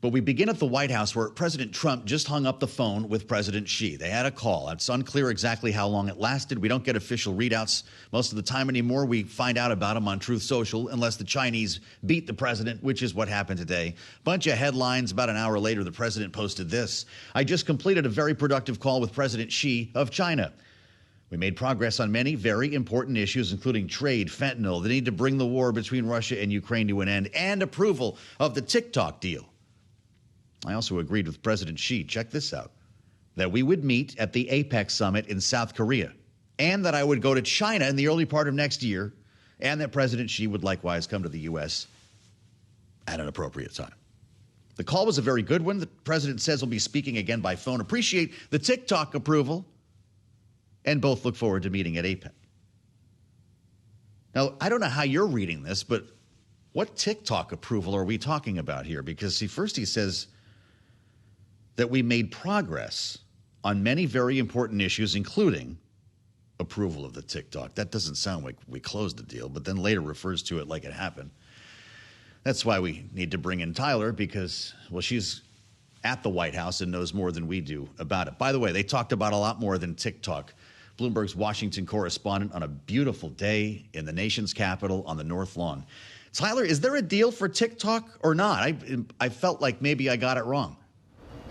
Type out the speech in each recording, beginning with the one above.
But we begin at the White House, where President Trump just hung up the phone with President Xi. They had a call. It's unclear exactly how long it lasted. We don't get official readouts most of the time anymore. We find out about them on Truth Social, unless the Chinese beat the president, which is what happened today. Bunch of headlines. About an hour later, the president posted this: "I just completed a very productive call with President Xi of China. We made progress on many very important issues, including trade, fentanyl, the need to bring the war between Russia and Ukraine to an end, and approval of the TikTok deal. I also agreed with President Xi," check this out, "that we would meet at the APEC summit in South Korea, and that I would go to China in the early part of next year, and that President Xi would likewise come to the U.S. at an appropriate time." The call was a very good one. The president says he'll be speaking again by phone. Appreciate the TikTok approval, and both look forward to meeting at APEC. Now, I don't know how you're reading this, but what TikTok approval are we talking about here? Because, see, first he says that we made progress on many very important issues, including approval of the TikTok. That doesn't sound like we closed the deal, but then later refers to it like it happened. That's why we need to bring in Tyler, because, well, she's at the White House and knows more than we do about it. By the way, they talked about a lot more than TikTok. Bloomberg's Washington correspondent on a beautiful day in the nation's capital on the North Lawn. Tyler, is there a deal for TikTok or not? I felt like maybe I got it wrong.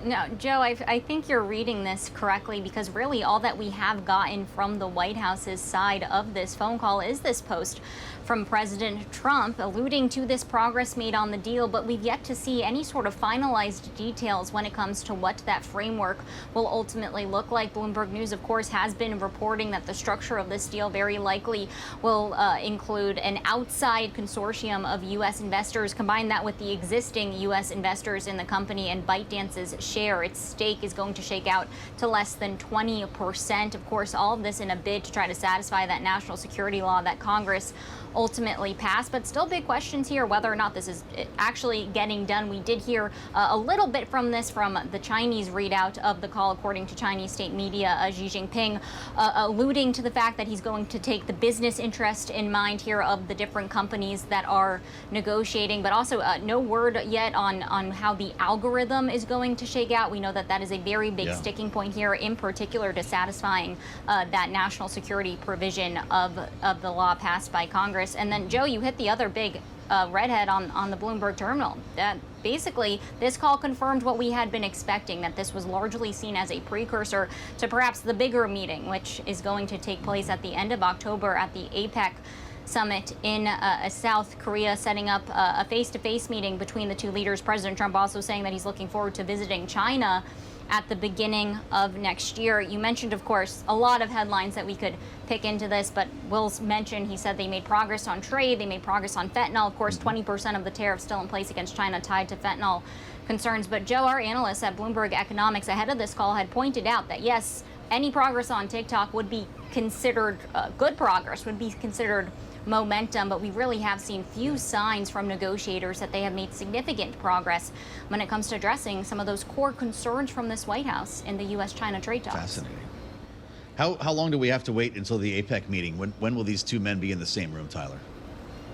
No, Joe, I think you're reading this correctly, because really all that we have gotten from the White House's side of this phone call is this post from President Trump alluding to this progress made on the deal, but we've yet to see any sort of finalized details when it comes to what that framework will ultimately look like. Bloomberg News, of course, has been reporting that the structure of this deal very likely will include an outside consortium of U.S. investors. Combine that with the existing U.S. investors in the company, and ByteDance's share, its stake, is going to shake out to less than 20%. Of course, all of this in a bid to try to satisfy that national security law that Congress ultimately passed. But still big questions here whether or not this is actually getting done. We did hear a little bit from this from the Chinese readout of the call, according to Chinese state media. Xi Jinping alluding to the fact that he's going to take the business interest in mind here of the different companies that are negotiating, but also no word yet on how the algorithm is going to shake out. We know that that is a very big sticking point here, in particular to satisfying that national security provision of the law passed by Congress. And then, Joe, you hit the other big redhead on the Bloomberg terminal. That basically, this call confirmed what we had been expecting, that this was largely seen as a precursor to perhaps the bigger meeting, which is going to take place at the end of October at the APEC summit in South Korea, setting up a face-to-face meeting between the two leaders. President Trump also saying that he's looking forward to visiting China at the beginning of next year. You mentioned, of course, a lot of headlines that we could pick into this, but Will's mentioned, he said they made progress on trade, they made progress on fentanyl. Of course, 20% of the tariffs still in place against China tied to fentanyl concerns. But Joe, our analyst at Bloomberg Economics ahead of this call had pointed out that yes, any progress on TikTok would be considered good progress, would be considered momentum, but we really have seen few signs from negotiators that they have made significant progress when it comes to addressing some of those core concerns from this White House in the U.S.-China trade talks. Fascinating. How long do we have to wait until the APEC meeting? When will these two men be in the same room, Tyler?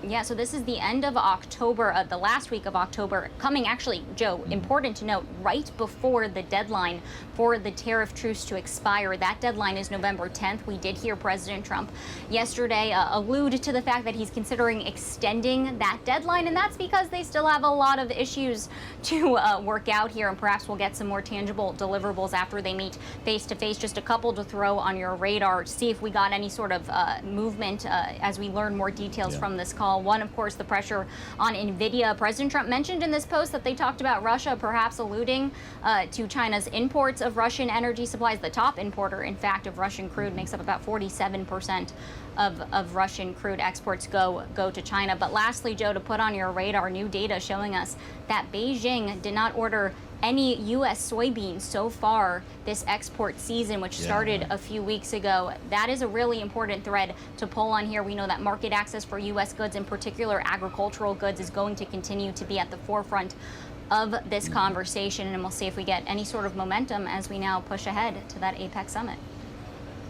Yeah, so this is the end of October, the last week of October, coming actually, Joe, important to note, right before the deadline for the tariff truce to expire. That deadline is November 10th. We did hear President Trump yesterday allude to the fact that he's considering extending that deadline, and that's because they still have a lot of issues to work out here, and perhaps we'll get some more tangible deliverables after they meet face-to-face. Just a couple to throw on your radar to see if we got any sort of movement as we learn more details from this call. One, of course, the pressure on NVIDIA. President Trump mentioned in this post that they talked about Russia perhaps alluding to China's imports of Russian energy supplies. The top importer, in fact, of Russian crude makes up about 47% of Russian crude exports go to China. But lastly, Joe, to put on your radar, new data showing us that Beijing did not order any U.S. soybeans so far this export season, which started a few weeks ago. That is a really important thread to pull on here. We know that market access for U.S. goods, in particular agricultural goods, is going to continue to be at the forefront of this conversation, and we'll see if we get any sort of momentum as we now push ahead to that APEC summit.